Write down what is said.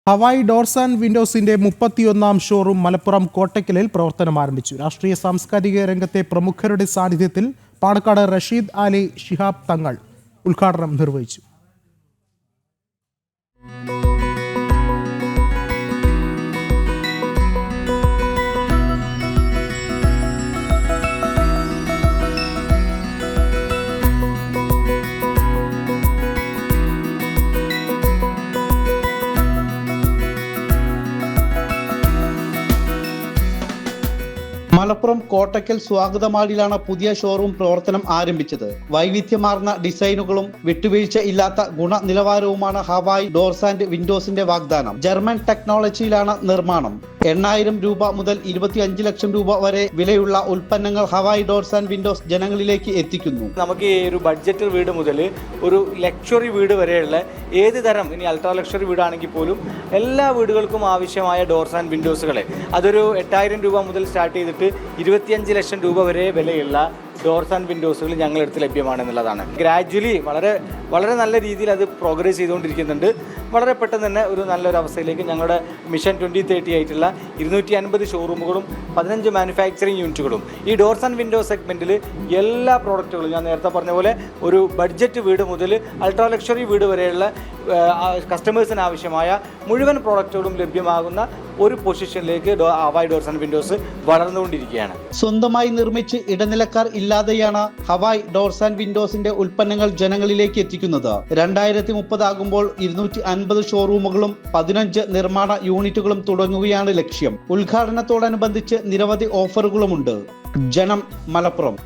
Hawaii doors and വിൻഡോസിന്റെ 31ാം showroom Malappuram കോട്ടയ്ക്കലിൽ പ്രവർത്തനം ആരംഭിച്ചു. രാഷ്ട്രീയ സാംസ്കാരിക രംഗത്തെ പ്രമുഖരുടെ സാന്നിധ്യത്തിൽ പാണക്കാട് റഷീദ് അലി ശിഹാബ് തങ്ങൾ ഉദ്ഘാടനം നിർവഹിച്ചു. മലപ്പുറം കോട്ടയ്ക്കൽ സ്വാഗതമാടിയിലാണ് പുതിയ ഷോറൂം പ്രവർത്തനം ആരംഭിച്ചത്. വൈവിധ്യമാർന്ന ഡിസൈനുകളും വിട്ടുവീഴ്ച ഇല്ലാത്ത ഗുണനിലവാരവുമാണ് ഹവായ് ഡോർസ് ആൻഡ് വിൻഡോസിന്റെ വാഗ്ദാനം. ജർമ്മൻ ടെക്നോളജിയിലാണ് നിർമ്മാണം. 8,000 രൂപ മുതൽ 25 ലക്ഷം രൂപ വരെ വിലയുള്ള ഉൽപ്പന്നങ്ങൾ ഹവായ് ഡോർസ് ആൻഡ് വിൻഡോസ് ജനങ്ങളിലേക്ക് എത്തിക്കുന്നു. നമുക്ക് ഈ ഒരു ബഡ്ജറ്റ് വീട് മുതൽ ഒരു ലക്ഷറി വീട് വരെയുള്ള ഏത് തരം, ഇനി അൾട്രാ ലക്ഷറി വീടാണെങ്കിൽ പോലും എല്ലാ വീടുകൾക്കും ആവശ്യമായ ഡോർസ് ആൻഡ് വിൻഡോസുകളെ അതൊരു 8,000 രൂപ മുതൽ സ്റ്റാർട്ട് ചെയ്തിട്ട് 25 ലക്ഷം രൂപ വരെ വിലയുള്ള ഡോർസ് ആൻഡ് വിൻഡോസുകൾ ഞങ്ങളെടുത്ത് ലഭ്യമാണെന്നുള്ളതാണ്. ഗ്രാജ്വലി വളരെ നല്ല രീതിയിൽ അത് പ്രോഗ്രസ് ചെയ്തുകൊണ്ടിരിക്കുന്നുണ്ട്. വളരെ പെട്ടെന്ന് തന്നെ ഒരു നല്ലൊരു അവസ്ഥയിലേക്ക് ഞങ്ങളുടെ മിഷൻ 2030 ആയിട്ടുള്ള 250 ഷോറൂമുകളും 15 മാനുഫാക്ചറിങ് യൂണിറ്റുകളും ഈ ഡോർസ് ആൻഡ് വിൻഡോസ് സെഗ്മെൻറ്റിൽ എല്ലാ പ്രോഡക്റ്റുകളും ഞാൻ നേരത്തെ പറഞ്ഞ പോലെ ഒരു ബഡ്ജറ്റ് വീട് മുതൽ അൾട്രാ ലക്ഷറി വീട് വരെയുള്ള കസ്റ്റമേഴ്സിന് ആവശ്യമായ മുഴുവൻ പ്രോഡക്റ്റുകളും ലഭ്യമാകുന്ന ഒരു പൊസിഷനിലേക്ക് ഹവായ് ഡോർസ് ആൻഡ് വിൻഡോസ് വളർന്നുകൊണ്ടിരിക്കുകയാണ്. സ്വന്തമായി നിർമ്മിച്ച് ഇടനിലക്കാർ ഇല്ലാതെയാണ് ഹവായ് ഡോർസ് ആൻഡ് വിൻഡോസിന്റെ ഉൽപ്പന്നങ്ങൾ ജനങ്ങളിലേക്ക് എത്തിക്കുന്നത്. 2030 ആകുമ്പോൾ 250 ഷോറൂമുകളും 15 നിർമ്മാണ യൂണിറ്റുകളും തുടങ്ങുകയാണ് ലക്ഷ്യം. ഉദ്ഘാടനത്തോടനുബന്ധിച്ച് നിരവധി ഓഫറുകളുമുണ്ട്. ജനം, മലപ്പുറം.